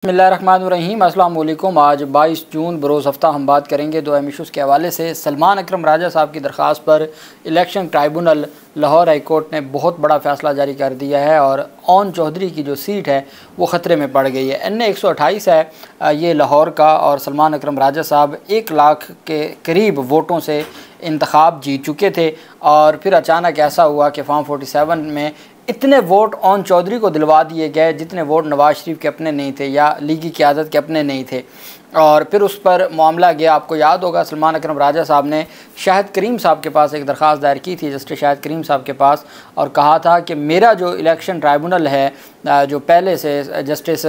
बिस्मिल्लाहिर्रहमानिर्रहीम। अस्सलाम वालेकुम। आज 22 जून बरोज़ हफ्ता हम बात करेंगे दो अहम इशूज़ के हवाले से। सलमान अकरम राजा साहब की दरख्वास्त पर election tribunal Lahore high court ने बहुत बड़ा फ़ैसला जारी कर दिया है और ओन चौधरी की जो सीट है वो ख़तरे में पड़ गई है। NA 128 है ये लाहौर का, और सलमान अकरम राजा साहब 1 लाख के करीब वोटों से इंतखाब जीत चुके थे। और फिर अचानक ऐसा हुआ कि फॉर्म 47 में इतने वोट ओन चौधरी को दिलवा दिए गए जितने वोट नवाज़ शरीफ के अपने नहीं थे या लीगी क़यादत के अपने नहीं थे। और फिर उस पर मामला गया। आपको याद होगा सलमान अकरम राजा साहब ने शाहिद करीम साहब के पास एक दरख्वास्त दायर की थी, जस्टिस शाहिद करीम साहब के पास, और कहा था कि मेरा जो इलेक्शन ट्राइब्यूनल है, जो पहले से जस्टिस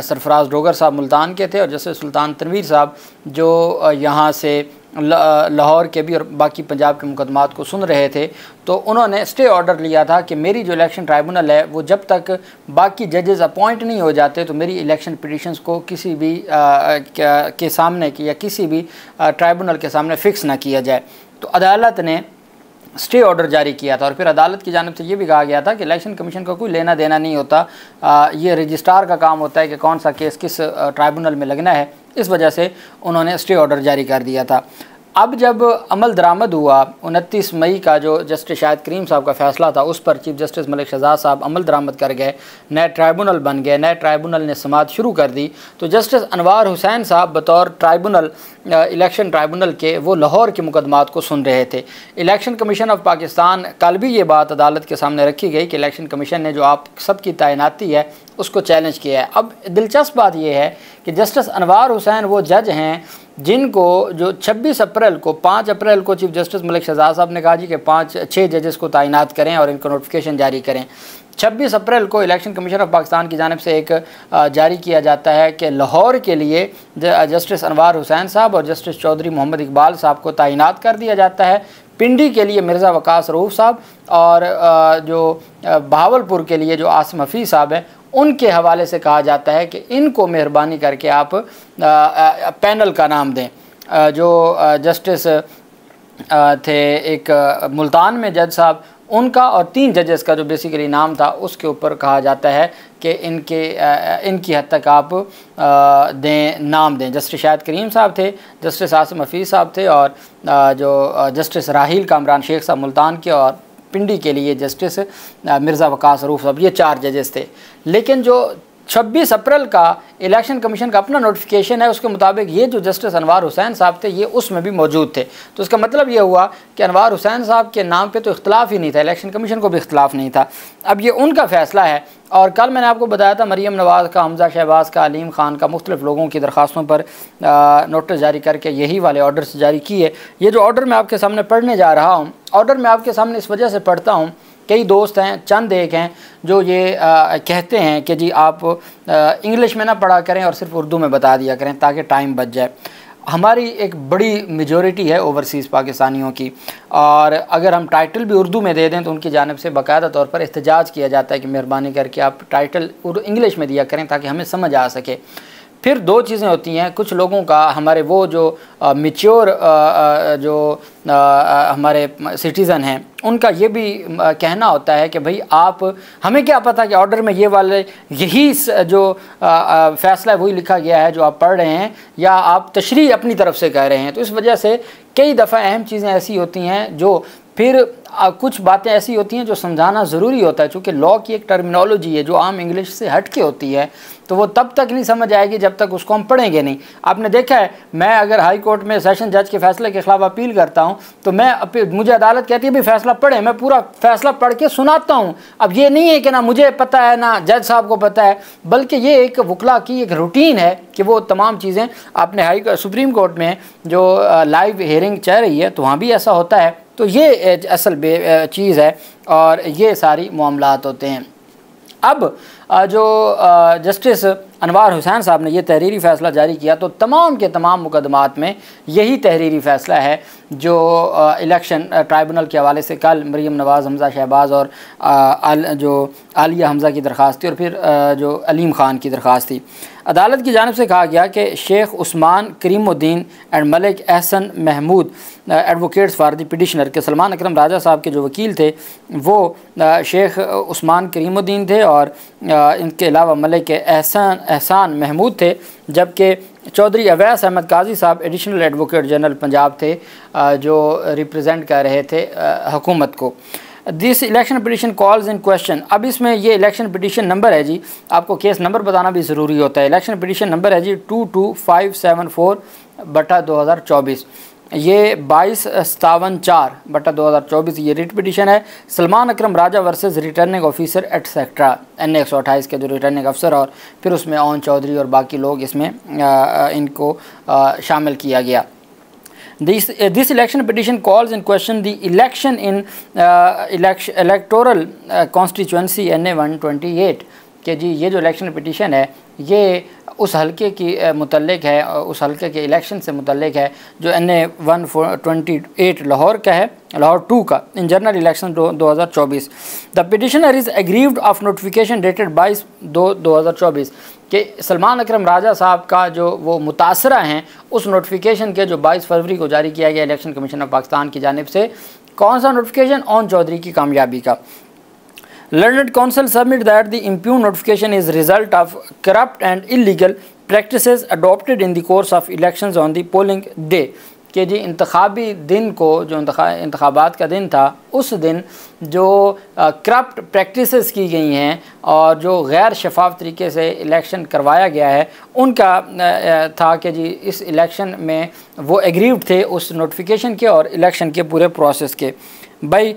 सरफराज डोगर साहब मुल्तान के थे और जस्टिस सुल्तान तनवीर साहब जो यहाँ से लाहौर के भी और बाकी पंजाब के मुकदमात को सुन रहे थे, तो उन्होंने स्टे ऑर्डर लिया था कि मेरी जो इलेक्शन ट्राइब्यूनल है वो जब तक बाकी जजेस अपॉइंट नहीं हो जाते तो मेरी इलेक्शन पिटिशंस को किसी भी के सामने या किसी भी ट्राइब्यूनल के सामने फ़िक्स ना किया जाए। तो अदालत ने स्टे ऑर्डर जारी किया था और फिर अदालत की जानिब से ये भी कहा गया था कि इलेक्शन कमीशन का कोई लेना देना नहीं होता, ये रजिस्ट्रार का काम होता है कि कौन सा केस किस ट्राइब्यूनल में लगना है। इस वजह से उन्होंने स्टे ऑर्डर जारी कर दिया था। अब जब अमल दरामद हुआ 29 मई का जो जस्टिस शाहिद करीम साहब का फ़ैसला था उस पर चीफ जस्टिस मलिक शहजाद साहब अमल दरामद कर गए, नए ट्राइब्यूनल बन गए, नए ट्राइब्यूनल ने समाअत शुरू कर दी। तो जस्टिस अनवार हुसैन साहब बतौर ट्राइब्यूनल इलेक्शन ट्राइब्यूनल के वो लाहौर के मुकदमात को सुन रहे थे। इलेक्शन कमीशन ऑफ पाकिस्तान, कल भी ये बात अदालत के सामने रखी गई कि इलेक्शन कमीशन ने जो आप सबकी तैनाती है उसको चैलेंज किया है। अब दिलचस्प बात यह है कि जस्टिस अनवार हुसैन वो जज हैं जिनको जो 26 अप्रैल को 5 अप्रैल को चीफ जस्टिस मलिक शहजाद साहब ने कहा जी कि 6 जजेस को तैनात करें और इनको नोटिफिकेशन जारी करें। 26 अप्रैल को इलेक्शन कमीशन ऑफ पाकिस्तान की जानिब से एक जारी किया जाता है कि लाहौर के लिए जस्टिस अनवार हुसैन साहब और जस्टिस चौधरी मोहम्मद इकबाल साहब को तैनात कर दिया जाता है। पिंडी के लिए मिर्ज़ा वकास रऊफ़ साहब और जो बहावलपुर के लिए जो आसिम हफीज़ साहब हैं उनके हवाले से कहा जाता है कि इनको मेहरबानी करके आप पैनल का नाम दें। जो जस्टिस थे एक मुल्तान में जज साहब, उनका और 3 जजेस का जो बेसिकली नाम था उसके ऊपर कहा जाता है कि इनकी हद तक आप नाम दें। जस्टिस शाहिद करीम साहब थे, जस्टिस आसिम हफीज़ साहब थे और जो जस्टिस राहील कामरान शेख साहब मुल्तान के, और पिंडी के लिए जस्टिस मिर्ज़ा वकास रऊफ़ साहब, ये 4 जजेस थे। लेकिन जो 26 अप्रैल का इलेक्शन कमीशन का अपना नोटिफिकेशन है उसके मुताबिक ये जो जस्टिस अनवार हुसैन साहब थे ये उसमें भी मौजूद थे। तो इसका मतलब ये हुआ कि अनवार हुसैन साहब के नाम पे तो इख्तलाफ ही नहीं था, इलेक्शन कमीशन को भी इख्तलाफ नहीं था। अब ये उनका फ़ैसला है। और कल मैंने आपको बताया था मरीम नवाज़ का, हमजा शहबाज का, अलीम ख़ान का, मुख्तलिफ़ लोगों की दरख्वास्तों पर नोटिस जारी करके यही वाले ऑर्डर्स जारी किए। ये जो ऑर्डर मैं आपके सामने पढ़ने जा रहा हूँ, ऑर्डर मैं आपके सामने इस वजह से पढ़ता हूँ, कई दोस्त हैं, चंद एक हैं जो ये कहते हैं कि जी आप इंग्लिश में ना पढ़ा करें और सिर्फ उर्दू में बता दिया करें ताकि टाइम बच जाए। हमारी एक बड़ी मेजॉरिटी है ओवरसीज़ पाकिस्तानियों की, और अगर हम टाइटल भी उर्दू में दे दें तो उनकी जानिब से बाकायदा तौर पर एहतजाज किया जाता है कि मेहरबानी करके आप टाइटल इंग्लिश में दिया करें ताकि हमें समझ आ सके। फिर 2 चीज़ें होती हैं, कुछ लोगों का, हमारे वो जो मैच्योर जो हमारे सिटीज़न हैं उनका ये भी कहना होता है कि भाई आप, हमें क्या पता कि ऑर्डर में ये वाले यही जो फ़ैसला है वही लिखा गया है जो आप पढ़ रहे हैं, या आप तशरीह अपनी तरफ से कह रहे हैं। तो इस वजह से कई दफ़ा अहम चीज़ें ऐसी होती हैं जो फिर कुछ बातें ऐसी होती हैं जो समझाना ज़रूरी होता है, चूँकि लॉ की एक टर्मिनोलॉजी है जो आम इंग्लिश से हट के होती है, तो वो तब तक नहीं समझ आएगी जब तक उसको हम पढ़ेंगे नहीं। आपने देखा है, मैं अगर हाई कोर्ट में सेशन जज के फ़ैसले के ख़िलाफ़ अपील करता हूँ तो मुझे अदालत कहती है भी फ़ैसला पढ़े, मैं पूरा फ़ैसला पढ़ के सुनाता हूँ। अब ये नहीं है कि ना मुझे पता है ना जज साहब को पता है, बल्कि ये एक वकला की एक रूटीन है कि वो तमाम चीज़ें आपने सुप्रीम कोर्ट में जो लाइव हियरिंग चल रही है तो वहाँ भी ऐसा होता है। तो ये असल चीज़ है और ये सारी मामलात होते हैं। अब जो जस्टिस अनवार हुसैन साहब ने ये तहरीरी फ़ैसला जारी किया तो तमाम के तमाम मुकदमात में यही तहरीरी फ़ैसला है जो इलेक्शन ट्राइब्यूनल के हवाले से कल मरीम नवाज़, हमजा शहबाज और जो आलिया हमजा की दरख्वास्त थी और फिर जो अलीम ख़ान की दरख्वास्त थी। अदालत की जानिब से कहा गया कि Sheikh Usman Karimuddin and Malik Ehsan Mahmood advocates for the petitioner के सलमान अकरम राजा साहब के जो वकील थे वो शेख उस्मान करीमुद्दीन थे और इनके अलावा मलिक एहसान महमूद थे, जबकि चौधरी अवैस अहमद काजी साहब एडिशनल एडवोकेट जनरल पंजाब थे, जो रिप्रेजेंट कर रहे थे हुकूमत को। This election petition calls in question, अब इसमें ये इलेक्शन पिटीशन नंबर है जी, आपको केस नंबर बताना भी ज़रूरी होता है। इलेक्शन पिटीशन नंबर है जी 22574/2024, ये 2257/2024 ये रिट पिटीशन है। Salman Akram Raja versus returning officer etcetera NA 128 के जो रिटर्निंग अफसर और फिर उसमें ओन चौधरी और बाकी लोग इसमें इनको शामिल किया गया। This election petition calls in question the election in electoral constituency NA 128 कि जी ये जो इलेक्शन पिटीशन है ये उस हलके की मुतल्लिक है, उस हलके के इलेक्शन से मुतल्लिक है जो NA 128 लाहौर का है, लाहौर 2 का, in general election 2024। The petitioner is aggrieved of notification dated 22/2/2024 कि सलमान अकरम राजा साहब का जो वो मुतासरा हैं उस नोटिफिकेशन के जो 22 फरवरी को जारी किया गया इलेक्शन कमीशन ऑफ पाकिस्तान की जानिब से। कौन सा नोटिफिकेशन? ओन चौधरी की कामयाबी का। Learned Counsel submit that the impugned notification is result of corrupt and illegal practices adopted in the course of elections on the polling day कि जी इंतखाबी दिन को, जो इंतखाबात का दिन था, उस दिन जो करप्ट प्रैक्टिसेस की गई हैं और जो गैर शफाफ तरीके से इलेक्शन करवाया गया है उनका था कि जी इस इलेक्शन में वो एग्रीव्ड थे उस नोटिफिकेशन के और इलेक्शन के पूरे प्रोसेस के। By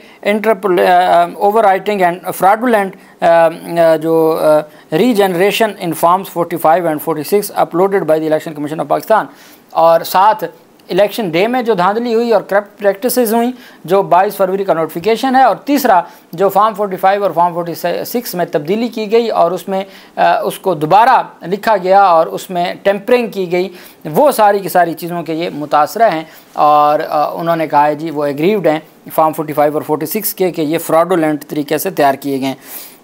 overwriting and fraudulent जो regeneration in forms 45 and 46 uploaded by the election commission of Pakistan, और साथ इलेक्शन डे में जो धांधली हुई और करप्ट प्रैक्टिसेस हुई जो 22 फरवरी का नोटिफिकेशन है, और तीसरा जो फॉर्म 45 और फॉर्म 46 में तब्दीली की गई और उसमें उसको दोबारा लिखा गया और उसमें टेम्परिंग की गई, वो सारी की सारी चीज़ों के ये मुतासरा हैं और उन्होंने कहा है जी वो एग्रीव्ड हैं फॉर्म 45 और 46 के ये फ्रॉडुलेंट तरीके से तैयार किए गए।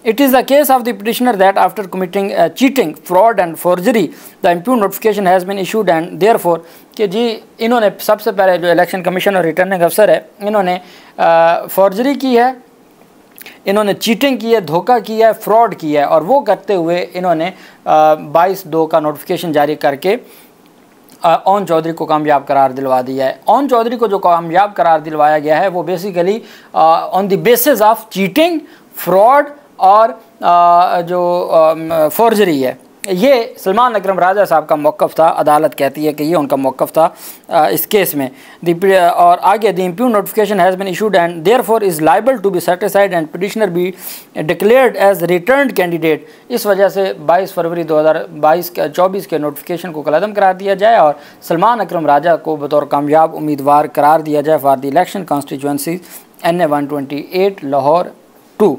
It is the case of the petitioner that after committing cheating, fraud and forgery, the impugned notification has been issued and therefore कि जी इन्होंने सबसे पहले जो इलेक्शन कमीशन और रिटर्निंग अफसर है इन्होंने फॉर्जरी की है, इन्होंने चीटिंग की है, धोखा किया है, फ्रॉड किया है, और वो करते हुए इन्होंने 22/2 का नोटिफिकेशन जारी करके ओन चौधरी को कामयाब करार दिलवा दिया है। ओन चौधरी को जो कामयाब करार दिलवाया गया है वो basically on the basis of cheating, fraud और जो फॉर्जरी है। ये सलमान अकरम राजा साहब का मौक़िफ़ था, अदालत कहती है कि ये उनका मौक़िफ़ था इस केस में। और आगे the impugned notification has been issued and therefore is liable to be satisfied and petitioner be declared as returned candidate. इस वजह से 22 फरवरी 2024 के नोटिफिकेशन को कलअदम करार दिया जाए और सलमान अकरम राजा को बतौर कामयाब उम्मीदवार करार दिया जाए for the election constituency NA 128 Lahore 2।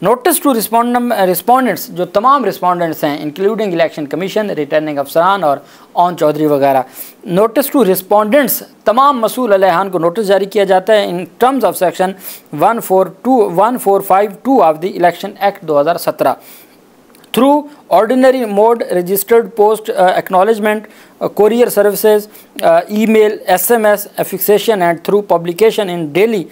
Notice to respondents, जो तमाम रिस्पोंडेंट्स हैं इंक्लूडिंग इलेक्शन कमीशन, रिटर्निंग अफसरान और ओन चौधरी वगैरह, नोटिस टू रिस्पोंडेंट्स तमाम मसूल अलैहान को नोटिस जारी किया जाता है in terms of section 1452 of the election act 2017 through ordinary mode registered post acknowledgement, courier services, email, SMS, affixation and through publication in Daily,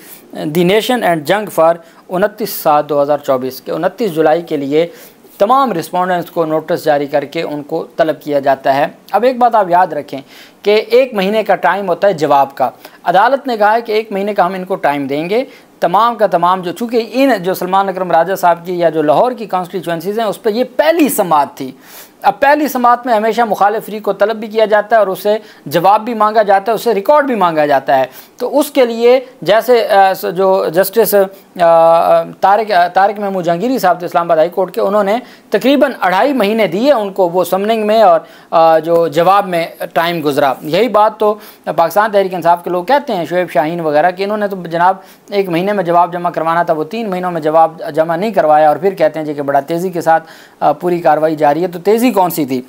The Nation and Jang for 29/7/2024 के 29 जुलाई के लिए तमाम रिस्पोंडेंट्स को notice जारी करके उनको तलब किया जाता है। अब एक बात आप याद रखें कि 1 महीने का टाइम होता है जवाब का। अदालत ने कहा है कि 1 महीने का हम इनको टाइम देंगे, तमाम का तमाम जो चूँकि इन जो सलमान अकरम राजा साहब की या जो लाहौर की कॉन्स्टिट्यूंसीज़ हैं उस पर ये पहली समाअत थी। अब पहली समाअत में हमेशा मुखालिफ फ्री को तलब भी किया जाता है और उससे जवाब भी मांगा जाता है, उससे रिकॉर्ड भी मांगा जाता है। तो उसके लिए जैसे जो जस्टिस तारिक महमूद जहांगीरी साहब थे इस्लामाबाद हाई कोर्ट के, उन्होंने तकरीबन 2.5 महीने दिए उनको वो समनिंग में और जो जवाब में टाइम गुजरा। यही बात तो पाकिस्तान तहरीक इंसाफ के लोग कहते हैं, शुएब शाहीन वगैरह, कि इन्होंने तो जनाब 1 महीने में जवाब जमा करवाना था, वो 3 महीनों में जवाब जमा नहीं करवाया और फिर कहते हैं जी कि बड़ा तेज़ी के साथ पूरी कार्रवाई जारी है। तो तेज़ी कौन सी थी?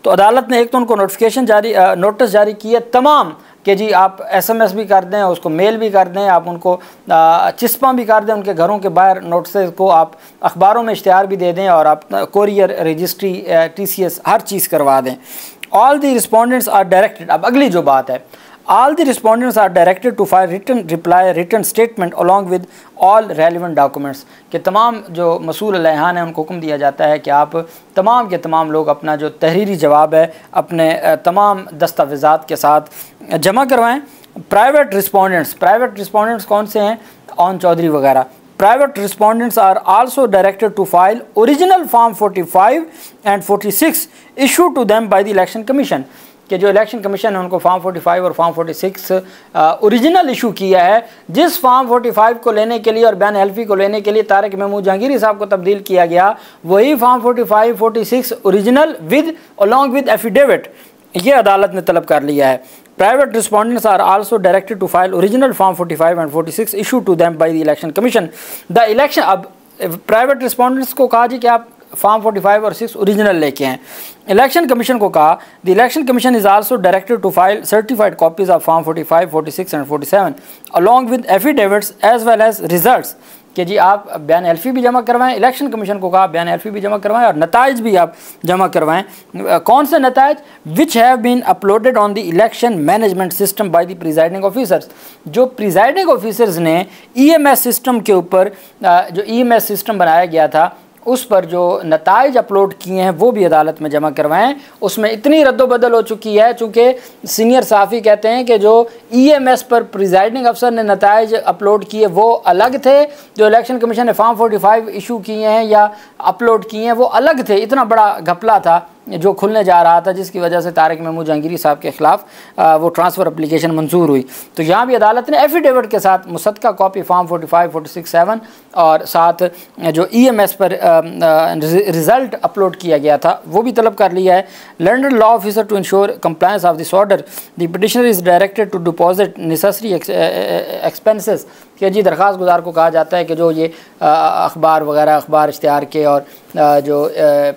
तो अदालत ने एक तो उनको नोटिस जारी किए तमाम कि जी आप SMS भी कर दें, उसको मेल भी कर दें, आप उनको चिस्पा भी कर दें, उनके घरों के बाहर नोटिस को आप अखबारों में इश्तिहार भी दे दें और आप कोरियर रजिस्ट्री TCS हर चीज़ करवा दें। All the respondents are directed. अब अगली जो बात है, All the respondents are directed to file written reply, written statement along with all relevant documents। कि तमाम जो मसूल अलैहान हैं उनको हुक्म दिया जाता है कि आप तमाम के तमाम लोग अपना जो तहरीरी जवाब है अपने तमाम दस्तावेज़ात के साथ जमा करवाएं। प्राइवेट रिस्पोंडेंट्स कौन से हैं? ऑन चौधरी वगैरह। Private respondents are also directed to file original Form 45 and 46 issued to them by the Election Commission। कि जो इलेक्शन कमीशन है उनको फॉर्म 45 और फॉर्म 46 ओरिजिनल इशू किया है। जिस फॉर्म 45 को लेने के लिए और बयान हल्फी को लेने के लिए तारिक महमूद जहांगीरी साहब को तब्दील किया गया, वही form 45, 46 original with along with affidavit ये अदालत ने तलब कर लिया है। Private respondents are also directed to file original Form 45 and 46 issued to them by the Election Commission। The election अब प्राइवेट रिस्पॉन्डेंट्स को कहा जी कि आप फॉर्म 45 और 6 ओरिजिनल लेके हैं। इलेक्शन कमीशन को कहा the election commission is also directed to file certified copies of form 45, 46 and 47 along with affidavits as well as results. कि जी आप बयान हल्फी भी जमा करवाएं, इलेक्शन कमीशन को कहा बयान हल्फी भी जमा करवाएं और नताइज भी आप जमा करवाएं। कौन से नताइज? Which have been uploaded on the election management system by the presiding officers. जो प्रिजाइडिंग ऑफिसर्स ने ईएमएस सिस्टम के ऊपर जो ईएमएस सिस्टम बनाया गया था उस पर जो नताइज अपलोड किए हैं वो भी अदालत में जमा करवाएं। उसमें इतनी रद्दोबदल हो चुकी है चूँकि सीनियर सहाफ़ी कहते हैं कि जो ईएमएस पर प्रिजाइडिंग अफसर ने नताइज अपलोड किए वो अलग थे, जो इलेक्शन कमीशन ने फॉर्म 45 इशू किए हैं या अपलोड किए हैं वो अलग थे। इतना बड़ा घपला था जो खुलने जा रहा था जिसकी वजह से तारिक महमूद जहांगीरी साहब के ख़िलाफ़ वो ट्रांसफ़र एप्लीकेशन मंजूर हुई। तो यहाँ भी अदालत ने एफिडेविट के साथ मुसद्दका कॉपी फॉर्म 45, 46, 7 और साथ जो ईएमएस पर रिज़ल्ट अपलोड किया गया था वो भी तलब कर लिया है। Learned law officer to ensure compliance of this order the petitioner is directed to deposit necessary expenses. कि जी दरख्वास्त गुजार को कहा जाता है कि जो ये अखबार वगैरह अखबार इश्तिहार के और जो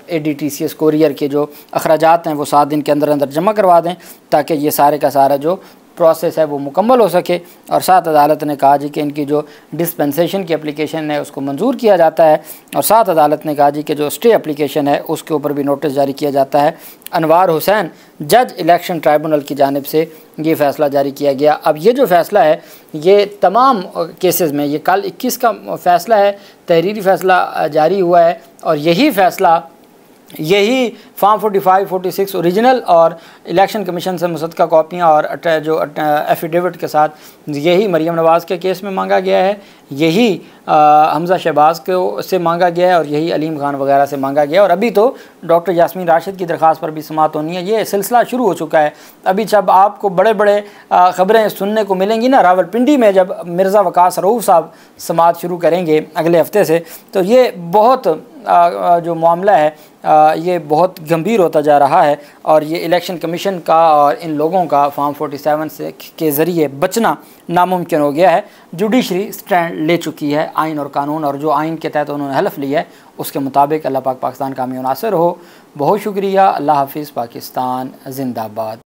ADTCS कोरियर के जो अखराजात हैं वो 7 दिन के अंदर अंदर जमा करवा दें ताकि ये सारे का सारा जो प्रोसेस है वो मुकम्मल हो सके। और साथ अदालत ने कहा जी कि इनकी जो डिस्पेंसेशन की एप्लीकेशन है उसको मंजूर किया जाता है। और साथ अदालत ने कहा जी कि जो स्टे एप्लीकेशन है उसके ऊपर भी नोटिस जारी किया जाता है। अनवार हुसैन जज इलेक्शन ट्राइब्यूनल की जानिब से ये फ़ैसला जारी किया गया। अब ये जो फ़ैसला है ये तमाम केसेस में, ये कल 21 का फ़ैसला है, तहरीरी फ़ैसला जारी हुआ है और यही फ़ैसला यही फॉर्म 45, 46 ओरिजिनल और इलेक्शन कमीशन से मुसद्दका कॉपियाँ और जो एफिडेविट के साथ यही मरीम नवाज़ के केस में मांगा गया है, यही हमज़ा शहबाज को से मांगा गया है और यही अलीम खान वगैरह से मांगा गया है। और अभी तो डॉक्टर यास्मीन राशिद की दरख्वास्त पर भी समाअत होनी है। ये सिलसिला शुरू हो चुका है। अभी जब आपको बड़े बड़े ख़बरें सुनने को मिलेंगी ना, रावलपिंडी में जब मिर्ज़ा वकास रऊफ़ साहब समाअत शुरू करेंगे अगले हफ्ते से, तो ये बहुत जो मामला है ये बहुत गंभीर होता जा रहा है। और ये इलेक्शन कमीशन का और इन लोगों का फॉर्म 47 से के ज़रिए बचना नामुमकिन हो गया है। जुडिशरी स्टैंड ले चुकी है आइन और कानून, और जो आइन के तहत उन्होंने हलफ लिया है उसके मुताबिक अल्लाह पाक पाकिस्तान कामयाब नासिर हो। बहुत शुक्रिया। अल्लाह हाफिज़। पाकिस्तान जिंदाबाद।